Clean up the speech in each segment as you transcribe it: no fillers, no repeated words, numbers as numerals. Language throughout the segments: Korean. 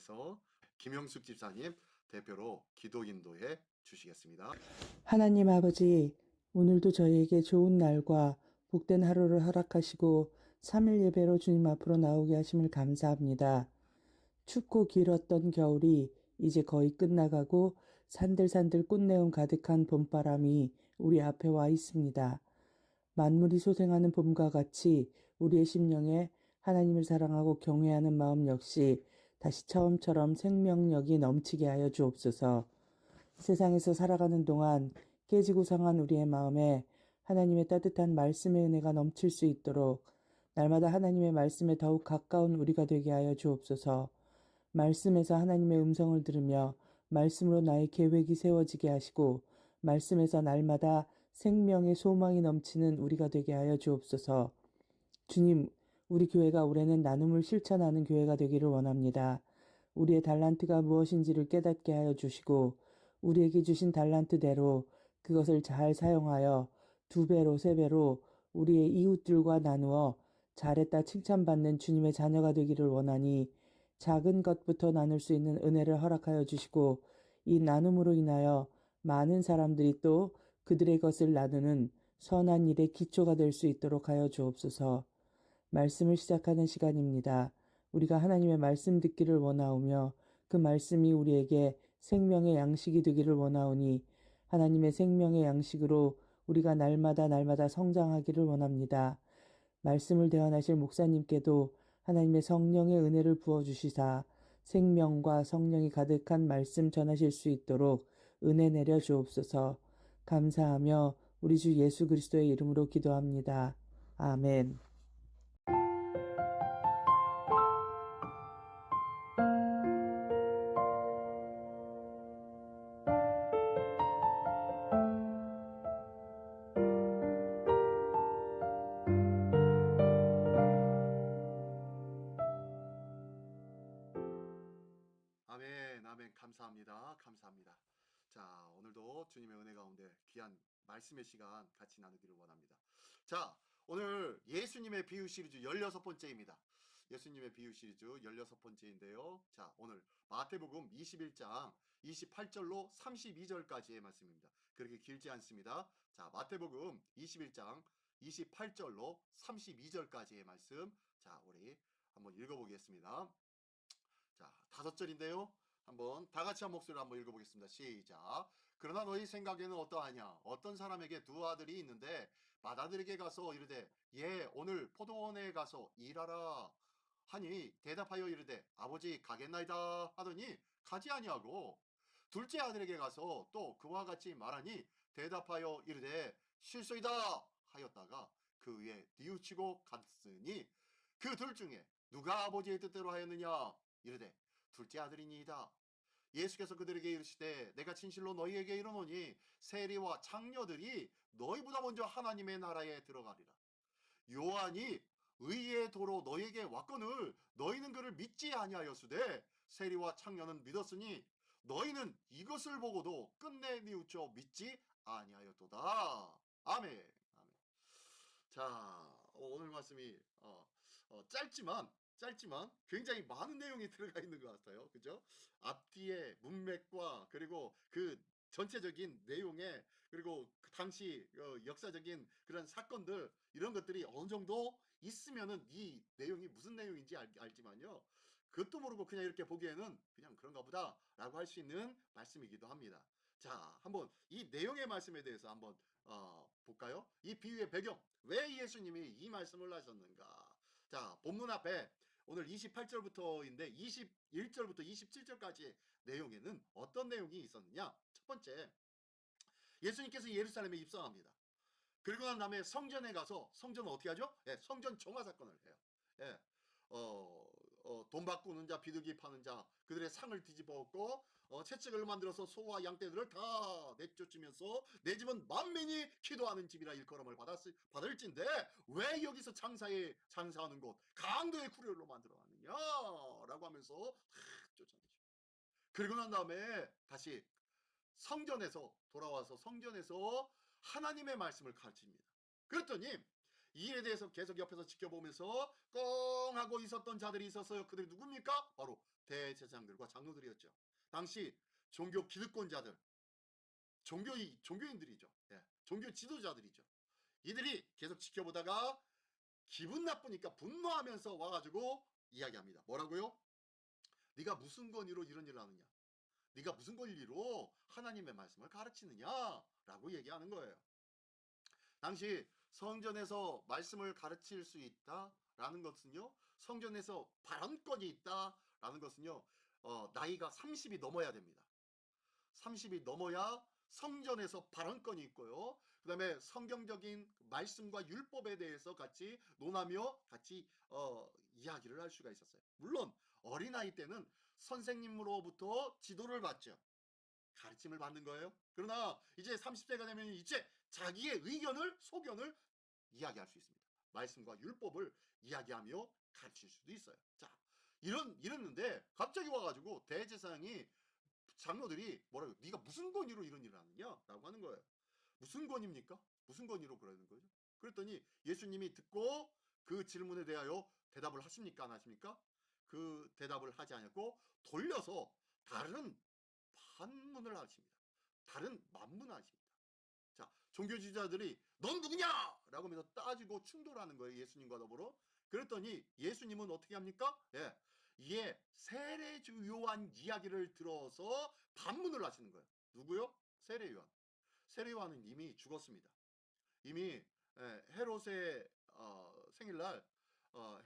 위해서 김영숙 집사님 대표로 기도 인도해 주시겠습니다. 하나님 아버지, 오늘도 저희에게 좋은 날과 복된 하루를 허락하시고 3일 예배로 주님 앞으로 나오게 하심을 감사합니다. 춥고 길었던 겨울이 이제 거의 끝나가고 산들산들 꽃내음 가득한 봄바람이 우리 앞에 와 있습니다. 만물이 소생하는 봄과 같이 우리의 심령에 하나님을 사랑하고 경외하는 마음 역시 다시 처음처럼 생명력이 넘치게 하여 주옵소서. 세상에서 살아가는 동안 깨지고 상한 우리의 마음에 하나님의 따뜻한 말씀의 은혜가 넘칠 수 있도록 날마다 하나님의 말씀에 더욱 가까운 우리가 되게 하여 주옵소서. 말씀에서 하나님의 음성을 들으며 말씀으로 나의 계획이 세워지게 하시고 말씀에서 날마다 생명의 소망이 넘치는 우리가 되게 하여 주옵소서. 주님, 우리 교회가 올해는 나눔을 실천하는 교회가 되기를 원합니다. 우리의 달란트가 무엇인지를 깨닫게 하여 주시고 우리에게 주신 달란트대로 그것을 잘 사용하여 2배로 3배로 우리의 이웃들과 나누어 잘했다 칭찬받는 주님의 자녀가 되기를 원하니 작은 것부터 나눌 수 있는 은혜를 허락하여 주시고 이 나눔으로 인하여 많은 사람들이 또 그들의 것을 나누는 선한 일의 기초가 될 수 있도록 하여 주옵소서. 말씀을 시작하는 시간입니다. 우리가 하나님의 말씀 듣기를 원하오며 그 말씀이 우리에게 생명의 양식이 되기를 원하오니 하나님의 생명의 양식으로 우리가 날마다 성장하기를 원합니다. 말씀을 대언하실 목사님께도 하나님의 성령의 은혜를 부어주시사 생명과 성령이 가득한 말씀 전하실 수 있도록 은혜 내려 주옵소서. 감사하며 우리 주 예수 그리스도의 이름으로 기도합니다. 아멘. 아멘, 아멘. 감사합니다. 감사합니다. 자, 오늘도 주님의 은혜 가운데 귀한 말씀의 시간 같이 나누기를 원합니다. 자, 오늘 예수님의 비유 시리즈 16번째입니다. 예수님의 비유 시리즈 16번째인데요. 자, 오늘 마태복음 21장 28절로 32절까지의 말씀입니다. 그렇게 길지 않습니다. 자, 마태복음 21장 28절로 32절까지의 말씀. 자, 우리 한번 읽어보겠습니다. 자, 5절인데요. 한번 다 같이 한 목소리로 한번 읽어보겠습니다. 시작. 그러나 너희 생각에는 어떠하냐? 어떤 사람에게 2 아들이 있는데 맏아들에게 가서 이르되 예 오늘 포도원에 가서 일하라 하니 대답하여 이르되 아버지 가겠나이다 하더니 가지 아니하고 둘째 아들에게 가서 또 그와 같이 말하니 대답하여 이르되 실소이다 하였다가 그 위에 뉘우치고 갔으니 그 둘 중에 누가 아버지의 뜻대로 하였느냐? 이르되 둘째 아들이니이다. 예수께서 그들에게 이르시되 내가 진실로 너희에게 이르노니 세리와 창녀들이 너희보다 먼저 하나님의 나라에 들어가리라. 요한이 의의 도로 너희에게 왔거늘 너희는 그를 믿지 아니하였으되 세리와 창녀는 믿었으니 너희는 이것을 보고도 끝내 뉘우쳐 믿지 아니하였도다. 아멘. 아멘. 자, 오늘 말씀이 짧지만 굉장히 많은 내용이 들어가 있는 것 같아요. 그죠? 앞뒤의 문맥과 그리고 그 전체적인 내용에 그리고 그 당시 역사적인 그런 사건들 이런 것들이 어느 정도 있으면은 이 내용이 무슨 내용인지 알지만요. 그것도 모르고 그냥 이렇게 보기에는 그냥 그런가 보다라고 할 수 있는 말씀이기도 합니다. 자, 한번 이 내용의 말씀에 대해서 한번 볼까요? 이 비유의 배경, 왜 예수님이 이 말씀을 하셨는가? 자, 본문 앞에 오늘 28절부터인데 21절부터 27절까지의 내용에는 어떤 내용이 있었느냐? 첫 번째, 예수님께서 예루살렘에 입성합니다. 그리고 난 다음에 성전에 가서 성전은 어떻게 하죠? 예, 성전 정화 사건을 해요. 예, 돈 바꾸는 자, 비둘기 파는 자, 그들의 상을 뒤집어 엎고 채찍을 만들어서 소와 양떼들을 다 내쫓으면서 내 집은 만민이 기도하는 집이라 일컬음을 받을진데 왜 여기서 장사하는 곳 강도의 구례로 만들어놨느냐라고 하면서 쫓아내죠. 그리고 난 다음에 다시 성전에서 돌아와서 성전에서 하나님의 말씀을 가르칩니다. 그랬더니 이 일에 대해서 계속 옆에서 지켜보면서 꽁 하고 있었던 자들이 있었어요. 그들이 누굽니까? 바로 대제사장들과 장로들이었죠. 당시 종교 기득권자들, 종교인들이죠. 예, 종교 지도자들이죠. 이들이 계속 지켜보다가 기분 나쁘니까 분노하면서 와가지고 이야기합니다. 뭐라고요? 네가 무슨 권위로 이런 일을 하느냐? 네가 무슨 권리로 하나님의 말씀을 가르치느냐라고 얘기하는 거예요. 당시 성전에서 말씀을 가르칠 수 있다라는 것은요, 성전에서 발언권이 있다라는 것은요, 나이가 30이 넘어야 됩니다. 30이 넘어야 성전에서 발언권이 있고요. 그 다음에 성경적인 말씀과 율법에 대해서 같이 논하며 같이 이야기를 할 수가 있었어요. 물론 어린아이 때는 선생님으로부터 지도를 받죠. 가르침을 받는 거예요. 그러나 이제 30세가 되면 이제 자기의 의견을, 소견을 이야기할 수 있습니다. 말씀과 율법을 이야기하며 가르칠 수도 있어요. 자, 이랬는데 갑자기 와가지고 대제사장이, 장로들이 뭐라고, 네가 무슨 권위로 이런 일을 하느냐 라고 하는 거예요. 무슨 권위입니까? 무슨 권위로 그러는 거죠? 그랬더니 예수님이 듣고 그 질문에 대하여 대답을 하십니까 안 하십니까? 그 대답을 하지 않았고 돌려서 다른 반문을 하십니다. 다른 만문을 하십니다. 자, 종교지도자들이 넌 누구냐? 라고 하면서 따지고 충돌하는 거예요. 예수님과 더불어. 그랬더니 예수님은 어떻게 합니까? 예, 이에 세례주 요한 이야기를 들어서 반문을 하시는 거예요. 누구요? 세례 요한. 세례 요한은 이미 죽었습니다. 이미 헤롯의 생일날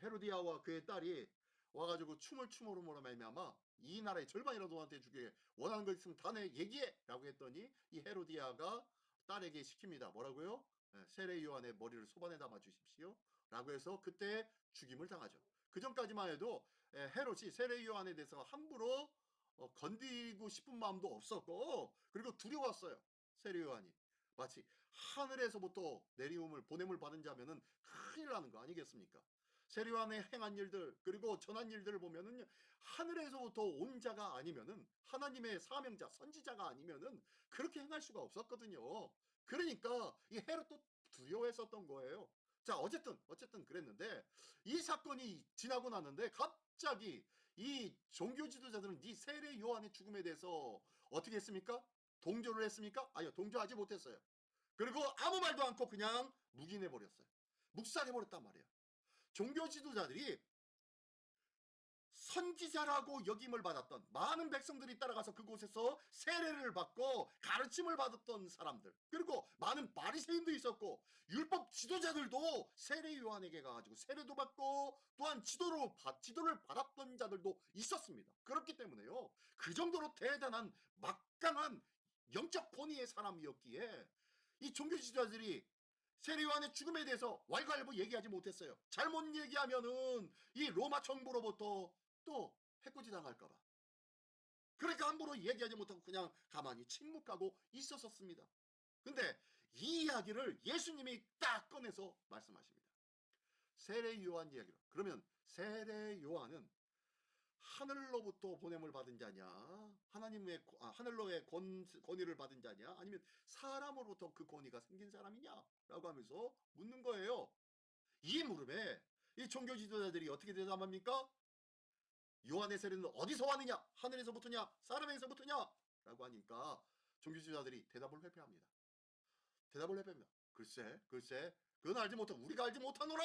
헤로디아와 그의 딸이 와가지고 춤을 춤으로 말미암아 이 나라의 절반이라도 너한테 주게 원하는 거 있으면 다 내 얘기해 라고 했더니 이 헤로디아가 딸에게 시킵니다. 뭐라고요? 세례 요한의 머리를 소반에 담아 주십시오 라고 해서 그때 죽임을 당하죠. 그 전까지만 해도 헤롯이 세례 요한에 대해서 함부로 건드리고 싶은 마음도 없었고, 그리고 두려웠어요. 세례 요한이 마치 하늘에서부터 내리움을 보냄을 받은 자면은 큰일 나는 거 아니겠습니까? 세례요한의 행한 일들, 그리고 전한 일들을 보면은 하늘에서부터 온 자가 아니면은, 하나님의 사명자 선지자가 아니면은 그렇게 행할 수가 없었거든요. 그러니까 이 헤롯도 두려워했었던 거예요. 자, 어쨌든 그랬는데 이 사건이 지나고 났는데 갑자기 이 종교 지도자들은 이 세례 요한의 죽음에 대해서 어떻게 했습니까? 동조를 했습니까? 아니요, 동조하지 못했어요. 그리고 아무 말도 않고 그냥 묵인해 버렸어요. 묵살해 버렸단 말이에요. 종교 지도자들이 선지자라고 역임을 받았던 많은 백성들이 따라가서 그곳에서 세례를 받고 가르침을 받았던 사람들, 그리고 많은 바리새인도 있었고 율법 지도자들도 세례 요한에게 가가지고 세례도 받고 또한 지도를 받았던 자들도 있었습니다. 그렇기 때문에요, 그 정도로 대단한 막강한 영적 권위의 사람이었기에 이 종교 지도자들이 세례 요한의 죽음에 대해서 왈가왈부 얘기하지 못했어요. 잘못 얘기하면은 이 로마 정부로부터 또 해코지 당할까봐. 그러니까 함부로 얘기하지 못하고 그냥 가만히 침묵하고 있었었습니다. 근데 이 이야기를 예수님이 딱 꺼내서 말씀하십니다. 세례 요한 이야기로. 그러면 세례 요한은 하늘로부터 보냄을 받은 자냐, 하늘로의 권위를 받은 자냐, 아니면 사람으로부터 그 권위가 생긴 사람이냐 라고 하면서 묻는 거예요. 이 물음에 이 종교 지도자들이 어떻게 대답합니까? 요한의 세례는 어디서 왔느냐? 하늘에서부터냐? 사람에게서부터냐? 라고 하니까 종교 지도자들이 대답을 회피합니다. 글쎄, 그건 알지 못한, 우리가 알지 못하노라!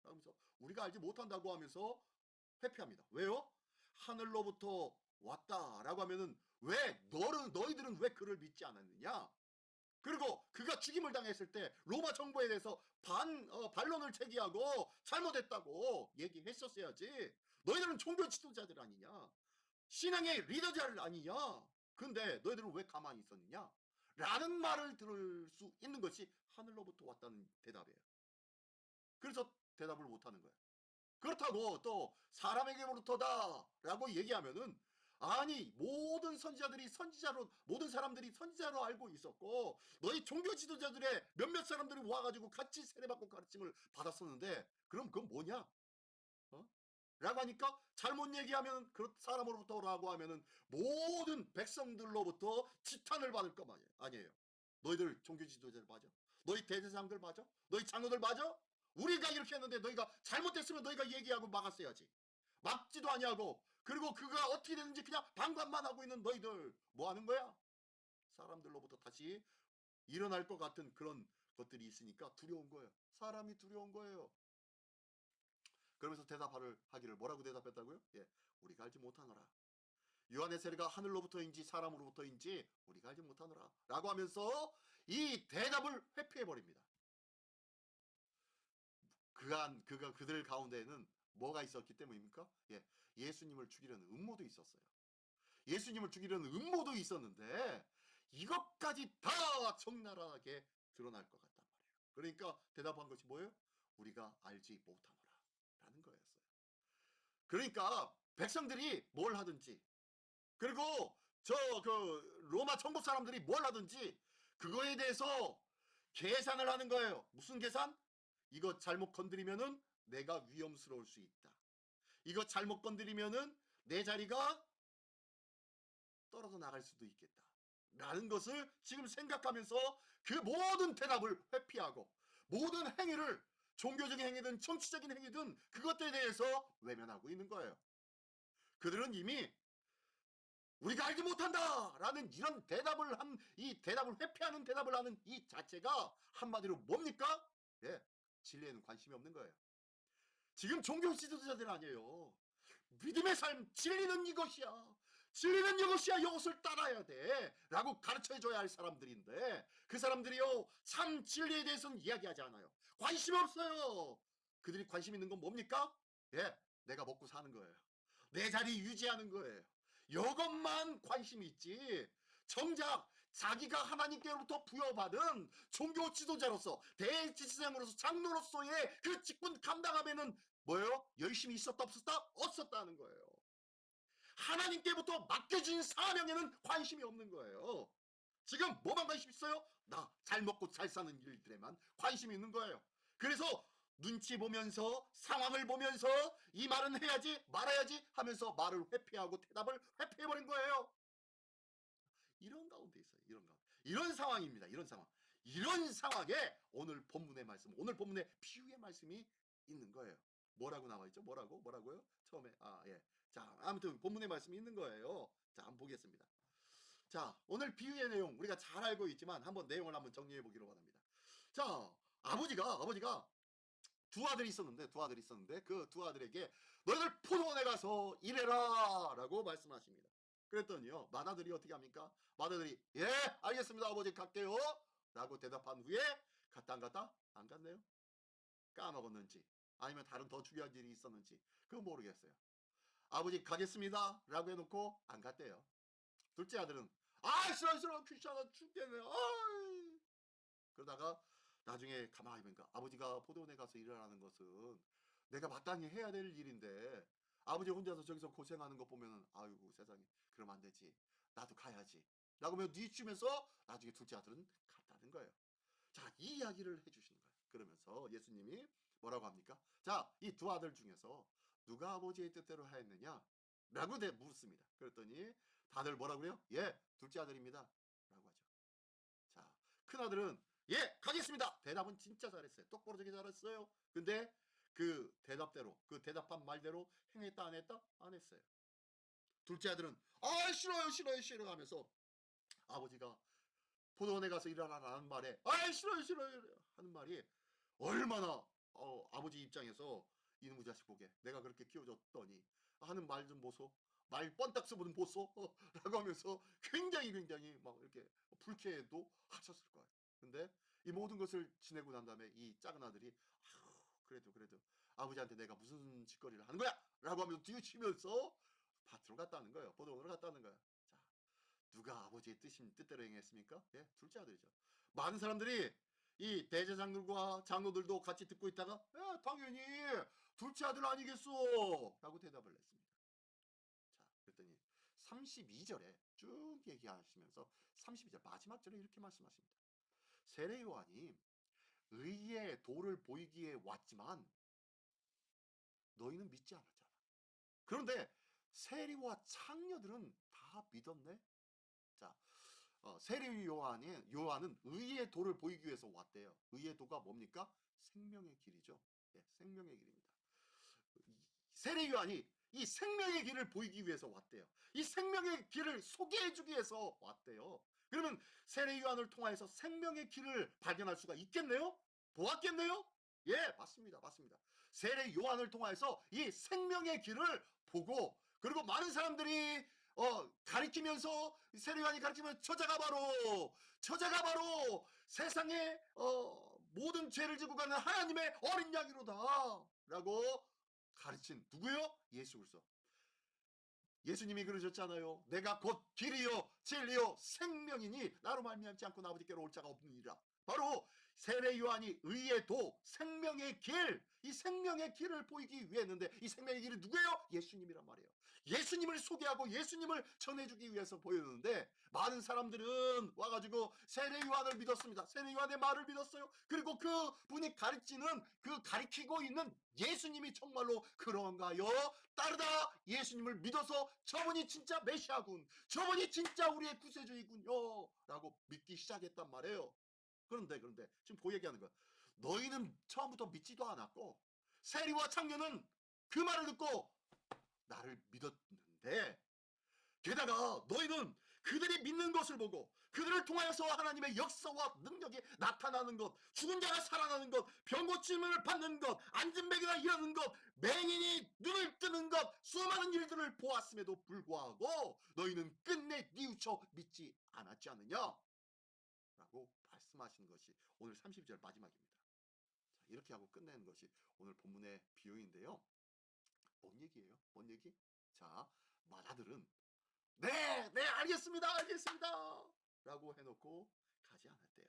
하면서 우리가 알지 못한다고 하면서 회피합니다. 왜요? 하늘로부터 왔다라고 하면은 왜 너희들은 왜 그를 믿지 않았느냐? 그리고 그가 죽임을 당했을 때 로마 정부에 대해서 반론을 제기하고 잘못했다고 얘기했었어야지. 너희들은 종교 지도자들 아니냐? 신앙의 리더자를 아니냐? 근데 너희들은 왜 가만히 있었느냐? 라는 말을 들을 수 있는 것이 하늘로부터 왔다는 대답이에요. 그래서 대답을 못하는 거예요. 그렇다고 또 사람에게로부터다 라고 얘기하면은, 아니 모든 선지자들이 선지자로, 모든 사람들이 선지자로 알고 있었고 너희 종교 지도자들의 몇몇 사람들이 와가지고 같이 세례받고 가르침을 받았었는데 그럼 그건 뭐냐? 어? 라고 하니까 잘못 얘기하면 그 사람으로부터라고 하면은 모든 백성들로부터 지탄을 받을 거 아니에요. 너희들 종교 지도자들 맞아? 너희 대제사장들 맞아? 너희 장로들 맞아? 우리가 이렇게 했는데 너희가 잘못됐으면 너희가 얘기하고 막았어야지. 막지도 아니하고, 그리고 그가 어떻게 됐는지 그냥 방관만 하고 있는 너희들 뭐 하는 거야? 사람들로부터 다시 일어날 것 같은 그런 것들이 있으니까 두려운 거예요. 사람이 두려운 거예요. 그러면서 대답을 하기를 뭐라고 대답했다고요? 예, 우리가 알지 못하노라. 요한의 세례가 하늘로부터인지 사람으로부터인지 우리가 알지 못하노라 라고 하면서 이 대답을 회피해 버립니다. 그가 그들 가운데에는 뭐가 있었기 때문입니까? 예, 예수님을 죽이려는 음모도 있었어요. 예수님을 죽이려는 음모도 있었는데 이것까지 다 적나라하게 드러날 것 같단 말이에요. 그러니까 대답한 것이 뭐예요? 우리가 알지 못하노라 라는 거였어요. 그러니까 백성들이 뭘 하든지, 그리고 저 그 로마 정복 사람들이 뭘 하든지 그거에 대해서 계산을 하는 거예요. 무슨 계산? 이거 잘못 건드리면은 내가 위험스러울 수 있다. 이거 잘못 건드리면은 내 자리가 떨어져 나갈 수도 있겠다. 라는 것을 지금 생각하면서 그 모든 대답을 회피하고 모든 행위를, 종교적인 행위든 정치적인 행위든 그것들에 대해서 외면하고 있는 거예요. 그들은 이미 우리가 알지 못한다 라는 이런 대답을 한, 이 대답을 회피하는 대답을 하는 이 자체가 한마디로 뭡니까? 예, 진리에는 관심이 없는 거예요. 지금 종교 지도자들 아니에요. 믿음의 삶, 진리는 이것이야. 진리는 이것이야. 이것을 따라야 돼. 라고 가르쳐줘야 할 사람들인데 그 사람들이요, 참 진리에 대해서는 이야기하지 않아요. 관심이 없어요. 그들이 관심 있는 건 뭡니까? 예, 내가 먹고 사는 거예요. 내 자리 유지하는 거예요. 이것만 관심이 있지. 정작 자기가 하나님께로부터 부여받은 종교 지도자로서, 대지사장으로서, 장로로서의 그 직분 감당함에는 뭐예요? 열심히 있었다 없었다? 없었다는 거예요. 하나님께부터 맡겨진 사명에는 관심이 없는 거예요. 지금 뭐만 관심 있어요? 나 잘 먹고 잘 사는 일들에만 관심이 있는 거예요. 그래서 눈치 보면서, 상황을 보면서 이 말은 해야지 말아야지 하면서 말을 회피하고 대답을 회피해버린 거예요. 이런 가운데 있어요. 이런 가운데. 이런 상황입니다. 이런 상황. 이런 상황에 오늘 본문의 말씀, 오늘 본문의 비유의 말씀이 있는 거예요. 뭐라고 나와 있죠? 뭐라고요? 처음에 예. 자, 아무튼 본문의 말씀이 있는 거예요. 자, 한번 보겠습니다. 자, 오늘 비유의 내용 우리가 잘 알고 있지만 한번 내용을 한번 정리해 보기로 원합니다. 자, 아버지가 두 아들이 있었는데 그 두 아들에게 너희들 포도원에 가서 일해라라고 말씀하십니다. 그랬더니요, 맏아들이 어떻게 합니까? 맏아들이 예, 알겠습니다 아버지, 갈게요 라고 대답한 후에 갔다 안 갔다? 안 갔네요. 까먹었는지 아니면 다른 더 중요한 일이 있었는지 그건 모르겠어요. 아버지 가겠습니다 라고 해놓고 안 갔대요. 둘째 아들은 싫어 귀찮아 죽겠네. 그러다가 나중에 가만히 보니까 아버지가 포도원에 가서 일을 하는 것은 내가 마땅히 해야 될 일인데 아버지 혼자서 저기서 고생하는 거 보면은 아이고 세상에, 그러면 안 되지, 나도 가야지 라고 하면 뒤치면서 나중에 둘째 아들은 갔다는 거예요. 자, 이 이야기를 해주시는 거예요. 그러면서 예수님이 뭐라고 합니까? 자, 이 두 아들 중에서 누가 아버지의 뜻대로 하였느냐 라고 물었습니다. 그랬더니 다들 뭐라고 그래요? 예, 둘째 아들입니다 라고 하죠. 자, 큰아들은 예, 가겠습니다. 대답은 진짜 잘했어요. 똑바로 되게 잘했어요. 근데 그 대답대로, 그 대답한 말대로 행했다 안 했다? 안 했어요. 둘째 아들은 싫어요 하면서 아버지가 포도원에 가서 일하라는 말에 싫어요 하는 말이 얼마나 아버지 입장에서 이놈의 자식 보게 내가 그렇게 키워줬더니 하는 말 좀 보소, 말 뻔딱 써보는 보소 라고 하면서 굉장히 막 이렇게 불쾌해도 하셨을 거예요. 근데 이 모든 것을 지내고 난 다음에 이 작은 아들이 그래도 아버지한테 내가 무슨 짓거리를 하는 거야 라고 하면서 뒤치면서 밭으로 갔다는 거예요. 포도원으로 갔다는 거예요. 자, 누가 아버지의 뜻대로 행했습니까? 예, 둘째 아들이죠. 많은 사람들이 이 대제장들과 장로들도 같이 듣고 있다가 당연히 둘째 아들 아니겠소 라고 대답을 했습니다. 자, 그랬더니 32절에 쭉 얘기하시면서 32절 마지막 절에 이렇게 말씀하십니다. 세례 요한이 의의 도를 보이기에 왔지만 너희는 믿지 않았잖아. 그런데 세리와 창녀들은 다 믿었네. 자, 세례 요한은 의의 도를 보이기 위해서 왔대요. 의의 도가 뭡니까? 생명의 길이죠. 예, 생명의 길입니다. 세례 요한이 이 생명의 길을 보이기 위해서 왔대요. 이 생명의 길을 소개해주기 위해서 왔대요. 그러면 세례 요한을 통하여서 생명의 길을 발견할 수가 있겠네요? 보았겠네요? 예, 맞습니다. 맞습니다. 세례 요한을 통하여서 이 생명의 길을 보고, 그리고 많은 사람들이 가리키면서, 세례 요한이 가리키면 저자가 바로 세상의 모든 죄를 지고 가는 하나님의 어린 양이로다 라고 가르친 누구요? 예수 그리스도. 예수님이 그러셨잖아요. 내가 곧 길이요 진리요 생명이니 나로 말미암지 않고 아버지께로 올 자가 없느니라. 바로 세례 요한이 의의 도, 생명의 길, 이 생명의 길을 보이기 위해 했는데, 이 생명의 길이 누구예요? 예수님이란 말이에요. 예수님을 소개하고 예수님을 전해주기 위해서 보였는데, 많은 사람들은 와가지고 세례 요한을 믿었습니다. 세례 요한의 말을 믿었어요. 그리고 그 분이 가리키고 있는 예수님이 정말로 그런가요? 따르다 예수님을 믿어서 저분이 진짜 메시아군, 저분이 진짜 우리의 구세주이군요 라고 믿기 시작했단 말이에요. 그런데 지금 그 얘기하는 거야. 너희는 처음부터 믿지도 않았고, 세리와 창녀는 그 말을 듣고 나를 믿었는데, 게다가 너희는 그들이 믿는 것을 보고 그들을 통하여서 하나님의 역사와 능력이 나타나는 것, 죽은 자가 살아나는 것, 병 고침을 받는 것, 앉은 베개가 일어나는 것, 맹인이 눈을 뜨는 것, 수많은 일들을 보았음에도 불구하고 너희는 끝내 뉘우쳐 믿지 않았지 않느냐 라고 말씀하시는 것이 오늘 30절 마지막입니다. 자, 이렇게 하고 끝내는 것이 오늘 본문의 비유인데요. 뭔 얘기예요? 뭔 얘기? 자, 마다들은 네, 알겠습니다 라고 해놓고 가지 않았대요.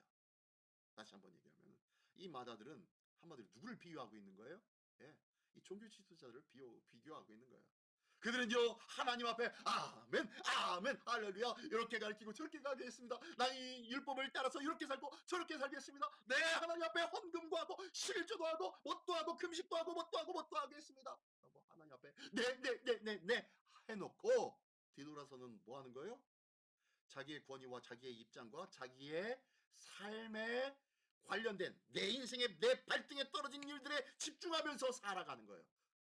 다시 한번 얘기하면, 이 마다들은 한마디로 누구를 비유하고 있는 거예요? 예, 이 종교 지도자들을 비교하고 있는 거예요. 그들은요, 하나님 앞에 아멘 아멘 할렐루야 이렇게 가르치고 저렇게 가겠습니다. 나 이 율법을 따라서 이렇게 살고 저렇게 살겠습니다. 네, 하나님 앞에 헌금도 하고 실주도 하고 뭣도 하고 금식도 하고 뭣도 하겠습니다 라고 하나님 앞에 네 해놓고 뒤돌아서는 뭐 하는 거예요? 자기의 권위와 자기의 입장과 자기의 삶에 관련된 내 인생의 내 발등에 떨어진 일들에 집중하면서 살아가는 거예요.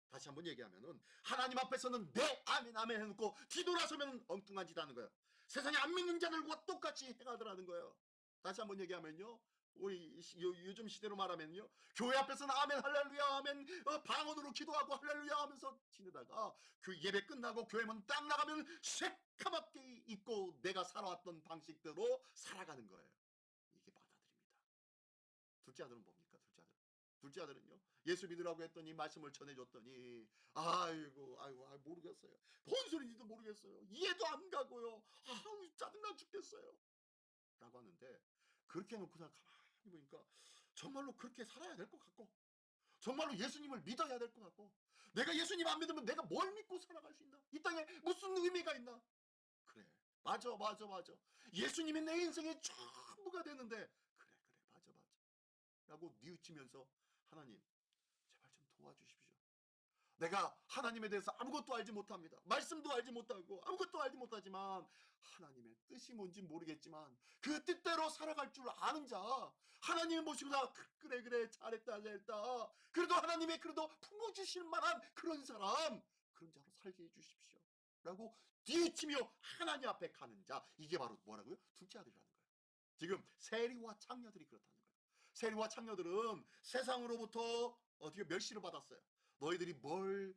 다시 한번 얘기하면은, 하나님 앞에서는 네 아멘 아멘 해놓고 뒤돌아서면 엉뚱한 짓 하는 거예요. 세상에 안 믿는 자들과 똑같이 해가더라는 거예요. 다시 한번 얘기하면요, 우리 요즘 시대로 말하면요, 교회 앞에서는 아멘 할렐루야 아멘 방언으로 기도하고 할렐루야 하면서 지내다가 그 예배 끝나고 교회 문 딱 나가면 새까맣게 입고 내가 살아왔던 방식대로 살아가는 거예요. 이게 마다들입니다. 둘째 아들은 뭡니까? 둘째 아들은요, 예수 믿으라고 했더니 말씀을 전해줬더니 아이고 모르겠어요. 뭔 소리인지도 모르겠어요. 이해도 안 가고요. 아우 짜증나 죽겠어요 라고 하는데, 그렇게 해놓고서 가만히 보니까 정말로 그렇게 살아야 될 것 같고, 정말로 예수님을 믿어야 될 것 같고, 내가 예수님 안 믿으면 내가 뭘 믿고 살아갈 수 있나? 이 땅에 무슨 의미가 있나? 그래, 맞아 예수님이 내 인생의 전부가 되는데, 그래 맞아 라고 뉘우치면서, 하나님 제발 좀 도와주십시오. 내가 하나님에 대해서 아무것도 알지 못합니다. 말씀도 알지 못하고 아무것도 알지 못하지만 하나님의 뜻이 뭔지 모르겠지만 그 뜻대로 살아갈 줄 아는 자, 하나님을 모시고 그래 잘했다 그래도 하나님의 그래도 품어주실 만한 그런 사람, 그런 자로 살게 해주십시오 라고 뒤치며 하나님 앞에 가는 자, 이게 바로 뭐라고요? 둘째 아들이라는 거예요. 지금 세리와 창녀들이 그렇다는 거예요. 세리와 창녀들은 세상으로부터 어떻게 멸시를 받았어요. 너희들이 뭘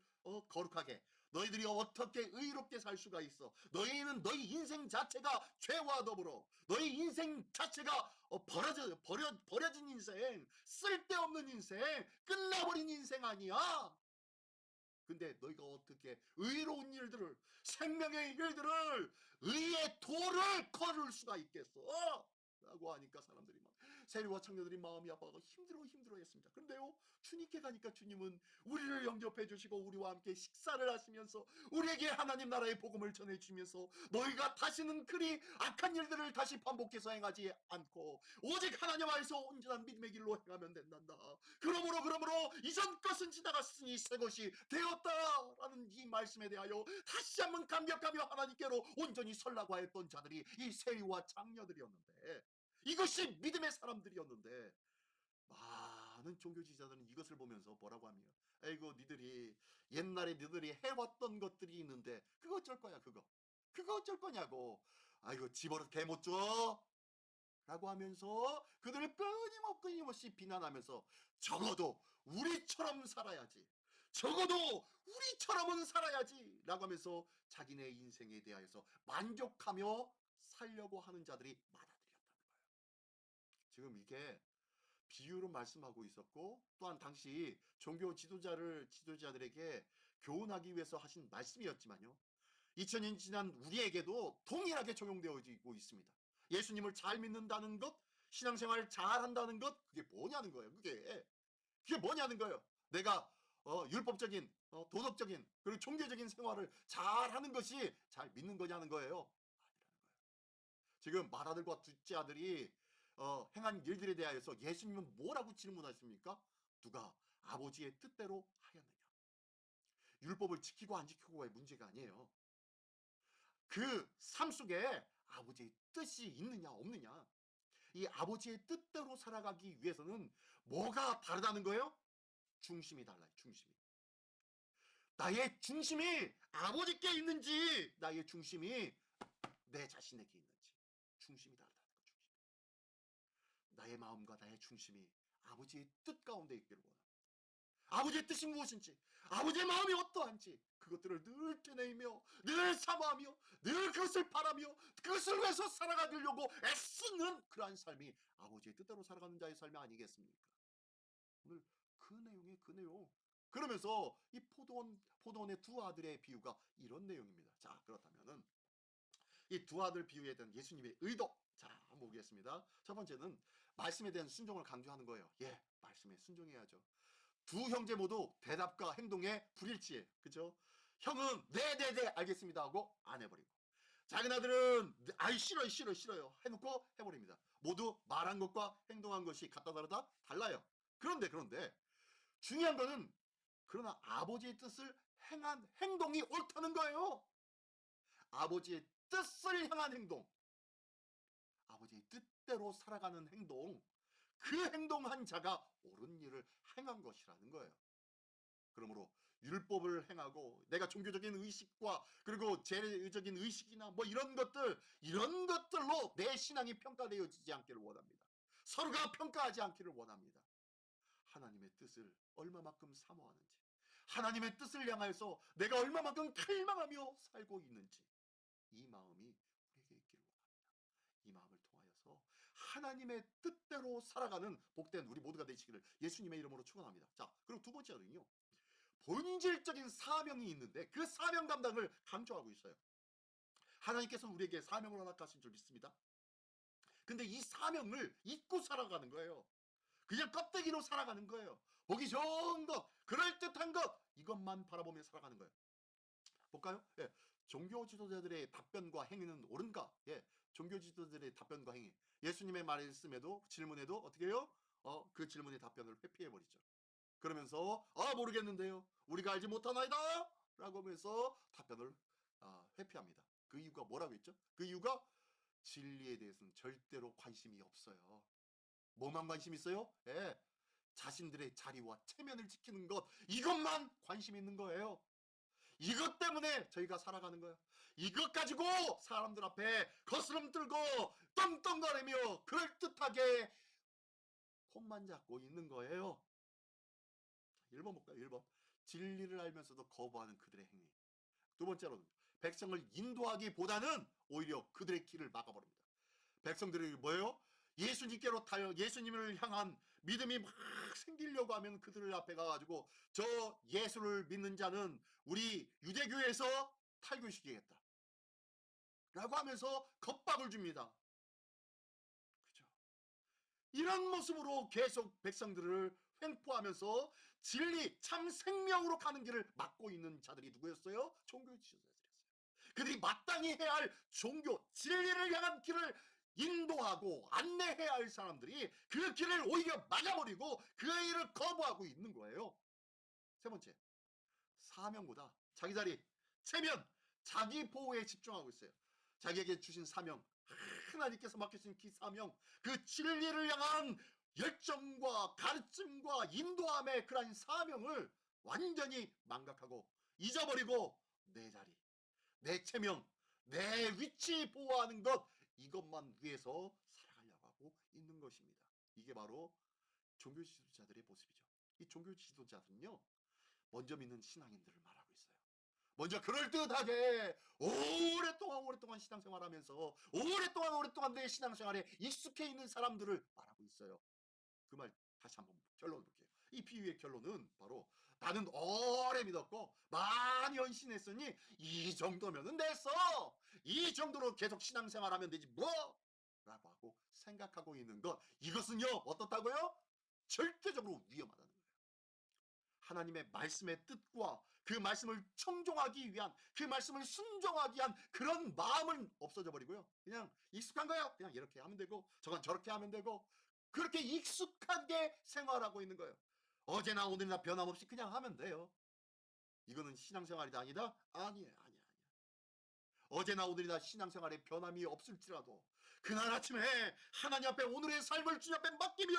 거룩하게, 너희들이 어떻게 의롭게 살 수가 있어? 너희는 너희 인생 자체가 죄와 더불어, 너희 인생 자체가 버려진 인생, 쓸데없는 인생, 끝나버린 인생 아니야? 근데 너희가 어떻게 의로운 일들을, 생명의 일들을, 의의 도를 걸을 수가 있겠어? 라고 하니까 사람들이 막 세리와 청년들이 마음이 아파서 힘들어했습니다. 그런데요, 주님께 가니까 주님은 우리를 영접해 주시고 우리와 함께 식사를 하시면서 우리에게 하나님 나라의 복음을 전해주면서 너희가 다시는 그리 악한 일들을 다시 반복해서 행하지 않고 오직 하나님 안에서 온전한 믿음의 길로 행하면 된단다. 그러므로 이전 것은 지나갔으니 새 것이 되었다라는 이 말씀에 대하여 다시 한번 감격하며 하나님께로 온전히 설라고 하였던 자들이 이 세리와 장녀들이었는데, 이것이 믿음의 사람들이었는데, 많은 종교 지도자들은 이것을 보면서 뭐라고 하며, 아이고 니들이 옛날에 너희들이 해왔던 것들이 있는데 그거 어쩔 거야, 그거 어쩔 거냐고, 아이고 집어서 개 못 줘 라고 하면서 그들을 끊임없이 비난하면서 적어도 우리처럼 살아야지, 적어도 우리처럼은 살아야지 라고 하면서 자기네 인생에 대하여서 만족하며 살려고 하는 자들이 많아들였다는 거예요. 지금 이게 비유로 말씀하고 있었고, 또한 당시 종교 지도자들에게 교훈하기 위해서 하신 말씀이었지만요, 2000년 지난 우리에게도 동일하게 적용되어지고 있습니다. 예수님을 잘 믿는다는 것, 신앙생활을 잘 한다는 것, 그게 뭐냐는 거예요. 그게 뭐냐는 거예요. 내가 율법적인, 도덕적인, 그리고 종교적인 생활을 잘 하는 것이 잘 믿는 거냐는 거예요. 아니라는 거예요. 지금 마라들과 둘째 아들이 행한 일들에 대하여서 예수님은 뭐라고 질문하십니까? 누가 아버지의 뜻대로 하였느냐. 율법을 지키고 안 지키고의 문제가 아니에요. 그 삶 속에 아버지의 뜻이 있느냐 없느냐, 이 아버지의 뜻대로 살아가기 위해서는 뭐가 다르다는 거예요? 중심이 달라요. 나의 중심이 아버지께 있는지 나의 중심이 내 자신에게 있는지, 중심이 다르다는 거. 나의 마음과 나의 중심이 아버지의 뜻 가운데 있기를 원합니다. 아버지의 뜻이 무엇인지, 아버지의 마음이 어떠한지 그것들을 늘 떼내며 늘 사모하며 늘 그것을 바라며 그것을 위해서 살아가려고 애쓰는 그러한 삶이 아버지의 뜻대로 살아가는 자의 삶이 아니겠습니까? 오늘 그 내용 그러면서 이 포도원의 두 아들의 비유가 이런 내용입니다. 자, 그렇다면은 이 두 아들 비유에 대한 예수님의 의도, 자 한번 보겠습니다. 첫 번째는 말씀에 대한 순종을 강조하는 거예요. 말씀에 순종해야죠. 두 형제 모두 대답과 행동에 불일치해. 그죠? 형은 네네네 알겠습니다 하고 안 해버리고, 작은 아들은 아이 싫어요 해놓고 해버립니다. 모두 말한 것과 행동한 것이 같다 다르다 달라요. 그런데 중요한 거는 그러나 아버지의 뜻을 행한 행동이 옳다는 거예요. 아버지의 뜻을 향한 행동, 아버지의 뜻대로 살아가는 행동, 그 행동한 자가 옳은 일을 행한 것이라는 거예요. 그러므로 율법을 행하고 내가 종교적인 의식과 그리고 재적인 의식이나 뭐 이런 것들로 내 신앙이 평가되어지지 않기를 원합니다. 서로가 평가하지 않기를 원합니다. 하나님의 뜻을 얼마만큼 사모하는지, 하나님의 뜻을 향하여서 내가 얼마만큼 갈망하며 살고 있는지, 이 마음이 우리에게 있기를 원합니다. 이 마음을 통하여서 하나님의 뜻대로 살아가는 복된 우리 모두가 되시기를 예수님의 이름으로 축원합니다. 자, 그리고 두 번째는요, 본질적인 사명이 있는데 그 사명 감당을 강조하고 있어요. 하나님께서 우리에게 사명을 허락하신 줄 믿습니다. 근데 이 사명을 잊고 살아가는 거예요. 그냥 껍데기로 살아가는 거예요. 보기 좋은 것, 그럴듯한 것, 이것만 바라보며 살아가는 거예요. 볼까요? 종교 지도자들의 답변과 행위는 옳은가? 종교 지도자들의 답변과 행위, 예수님의 말씀에도 질문에도 어떻게 해요? 그 질문의 답변을 회피해버리죠. 그러면서 모르겠는데요, 우리가 알지 못하나이다 라고 하면서 답변을 회피합니다. 그 이유가 뭐라고 했죠? 그 이유가 진리에 대해서는 절대로 관심이 없어요. 뭐만 관심 있어요? 자신들의 자리와 체면을 지키는 것, 이것만 관심 있는 거예요. 이것 때문에 저희가 살아가는 거예요. 이것 가지고 사람들 앞에 거스름 들고 떵떵거리며 그럴듯하게 폼만 잡고 있는 거예요. 1번 볼까요? 1번. 진리를 알면서도 거부하는 그들의 행위. 두 번째로는 백성을 인도하기보다는 오히려 그들의 길을 막아버립니다. 백성들이 뭐예요? 예수님을 향한 믿음이 막 생기려고 하면 그들 앞에 가가지고 저 예수를 믿는 자는 우리 유대교에서 탈교시키겠다 라고 하면서 겁박을 줍니다. 그죠? 이런 모습으로 계속 백성들을 횡포하면서 진리 참 생명으로 가는 길을 막고 있는 자들이 누구였어요? 종교 지도자들이었어요. 그들이 마땅히 해야 할 종교 진리를 향한 길을 인도하고 안내해야 할 사람들이 그 길을 오히려 막아버리고 그의 일을 거부하고 있는 거예요. 세 번째, 사명보다 자기 자리, 체면, 자기 보호에 집중하고 있어요. 자기에게 주신 사명, 하나님께서 맡기신 그 사명, 그 진리를 향한 열정과 가르침과 인도함의 그러한 사명을 완전히 망각하고 잊어버리고 내 자리, 내 체명, 내 위치 보호하는 것, 이것만 위해서 살아가려고 하고 있는 것입니다. 이게 바로 종교 지도자들의 모습이죠. 이 종교 지도자들은요, 먼저 믿는 신앙인들을 말하고 있어요. 먼저 그럴듯하게 오랫동안 신앙생활하면서 오랫동안 내 신앙생활에 익숙해 있는 사람들을 말하고 있어요. 그 말 다시 한번 결론을 볼게요. 이 비유의 결론은 바로 나는 오래 믿었고 많이 헌신했으니 이 정도면은 됐어. 이 정도로 계속 신앙생활하면 되지 뭐? 라고 하고 생각하고 있는 것, 이것은요 어떻다고요? 절대적으로 위험하다는 거예요. 하나님의 말씀의 뜻과 그 말씀을 청종하기 위한, 그 말씀을 순종하기 위한 그런 마음은 없어져 버리고요. 그냥 익숙한 거야. 그냥 이렇게 하면 되고 저건 저렇게 하면 되고 그렇게 익숙하게 생활하고 있는 거예요. 어제나 오늘이나 변함없이 그냥 하면 돼요. 이거는 신앙생활이 아니다? 아니에요. 어제나 오늘이나 신앙생활에 변함이 없을지라도 그날 아침에 하나님 앞에 오늘의 삶을 주님 앞에 맡기며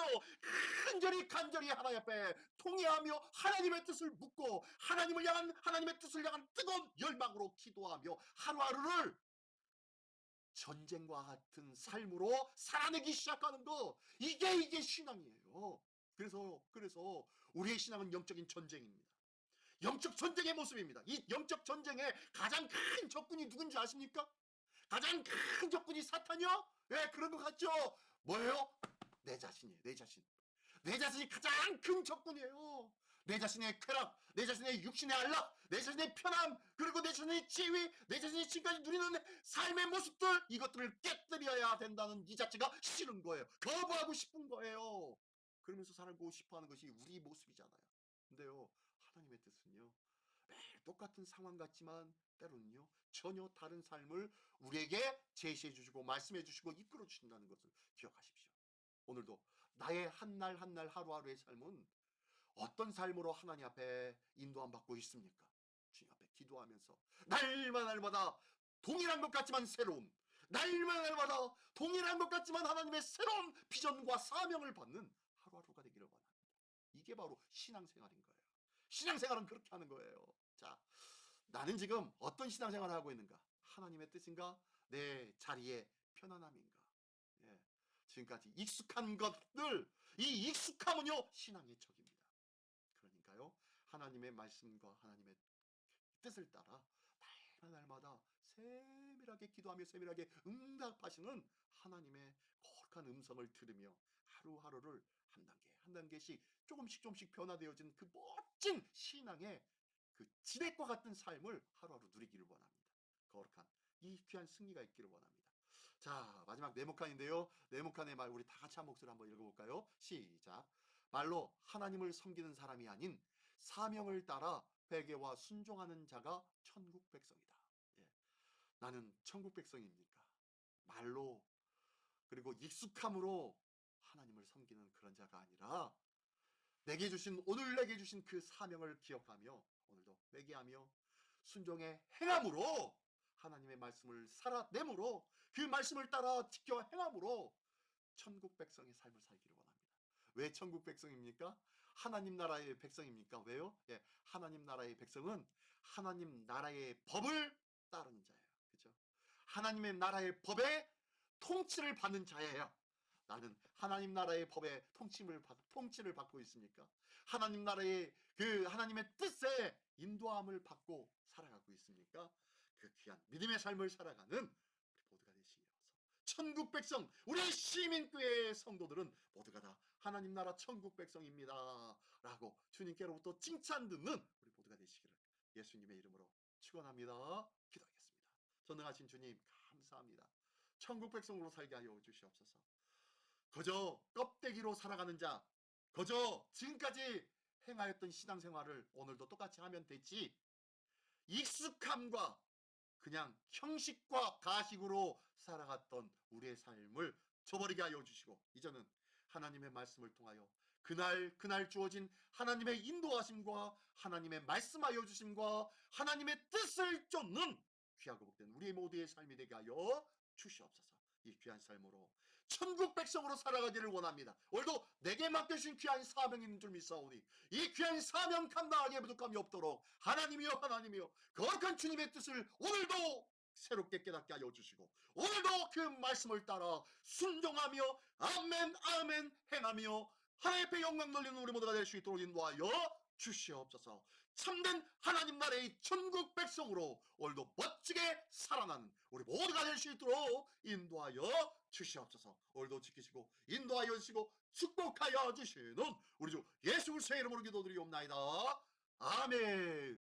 간절히 하나님 앞에 통회하며 하나님의 뜻을 묻고 하나님의 뜻을 향한 뜨거운 열망으로 기도하며 하루하루를 전쟁과 같은 삶으로 살아내기 시작하는 거, 이게 신앙이에요. 그래서 우리의 신앙은 영적인 전쟁입니다. 영적 전쟁의 모습입니다. 이 영적 전쟁의 가장 큰 적군이 누군지 아십니까? 가장 큰 적군이 사탄이요? 예, 그런 것 같죠? 뭐예요? 내 자신이에요. 내 자신이 가장 큰 적군이에요. 내 자신의 쾌락, 내 자신의 육신의 안락, 내 자신의 편함, 그리고 내 자신의 지위, 내 자신이 지금까지 누리는 삶의 모습들, 이것들을 깨뜨려야 된다는 이 자체가 싫은 거예요. 거부하고 싶은 거예요. 그러면서 살고 싶어하는 것이 우리 모습이잖아요. 근데요, 하나님의 뜻은요, 매일 똑같은 상황 같지만 때로는요, 전혀 다른 삶을 우리에게 제시해 주시고 말씀해 주시고 이끌어 주신다는 것을 기억하십시오. 오늘도 나의 한 날 한 날 하루하루의 삶은 어떤 삶으로 하나님 앞에 인도함 받고 있습니까? 주님 앞에 기도하면서 날마다 동일한 것 같지만 새로운, 날마다 동일한 것 같지만 하나님의 새로운 비전과 사명을 받는 하루하루가 되기를 원합니다. 이게 바로 신앙생활인 거예요. 신앙생활은 그렇게 하는 거예요. 자, 나는 지금 어떤 신앙생활을 하고 있는가? 하나님의 뜻인가? 내 자리의 편안함인가? 예, 지금까지 익숙한 것들, 이 익숙함은요 신앙의 적입니다. 그러니까요, 하나님의 말씀과 하나님의 뜻을 따라 날마다 세밀하게 기도하며 세밀하게 응답하시는 하나님의 거룩한 음성을 들으며 하루하루를 한 단계씩 조금씩 변화되어진 그 멋진 신앙의 그 지렛과 같은 삶을 하루하루 누리기를 원합니다. 거룩한 이 귀한 승리가 있기를 원합니다. 자, 마지막 네모칸인데요. 네모칸의 말 우리 다 같이 한 목소리 한번 읽어볼까요? 시작. 말로 하나님을 섬기는 사람이 아닌 사명을 따라 회개와 순종하는 자가 천국 백성이다. 예. 나는 천국 백성입니까? 말로 그리고 익숙함으로 하나님을 섬기는 그런 자가 아니라 오늘 내게 주신 그 사명을 기억하며 오늘도 회개하며 순종의 행함으로 하나님의 말씀을 살아내므로 그 말씀을 따라 지켜 행함으로 천국 백성의 삶을 살기를 원합니다. 왜 천국 백성입니까? 하나님 나라의 백성입니까? 왜요? 예, 하나님 나라의 백성은 하나님 나라의 법을 따르는 자예요. 그렇죠? 하나님의 나라의 법에 통치를 받는 자예요. 나는 하나님 나라의 법에 통치를 받고 있습니까? 하나님 나라의 그 하나님의 뜻에 인도함을 받고 살아가고 있습니까? 그 귀한 믿음의 삶을 살아가는 우리 모두가 되시기 위해서 천국 백성, 우리 시민교회의 성도들은 모두가 다 하나님 나라 천국 백성입니다 라고 주님께로부터 칭찬 듣는 우리 모두가 되시기를 예수님의 이름으로 축원합니다. 기도하겠습니다. 전능하신 주님 감사합니다. 천국 백성으로 살게 하여 주시옵소서. 그저 껍데기로 살아가는 자, 그저 지금까지 행하였던 신앙생활을 오늘도 똑같이 하면 되지, 익숙함과 그냥 형식과 가식으로 살아갔던 우리의 삶을 저버리게 하여 주시고, 이제는 하나님의 말씀을 통하여 그날 그날 주어진 하나님의 인도하심과 하나님의 말씀하여 주심과 하나님의 뜻을 쫓는 귀하고 복된 우리 모두의 삶이 되게 하여 주시옵소서. 이 귀한 삶으로 천국 백성으로 살아가기를 원합니다. 오늘도 내게 맡겨주신 귀한 사명이 있는 줄 믿사오니 이 귀한 사명 감당하기에 부족함이 없도록 하나님이여 하나님이여 거룩한 주님의 뜻을 오늘도 새롭게 깨닫게 하여 주시고, 오늘도 그 말씀을 따라 순종하며 아멘 아멘 행하며 하나님 앞에 영광 돌리는 우리 모두가 될 수 있도록 인도하여 주시옵소서. 참된 하나님 나라의 천국 백성으로 오늘도 멋지게 살아나는 우리 모두가 될 수 있도록 인도하여 주시옵소서. 오늘도 지키시고 인도하여 주시고 축복하여 주시는 우리 주 예수 그리스도의 이름으로 기도드리옵나이다. 아멘.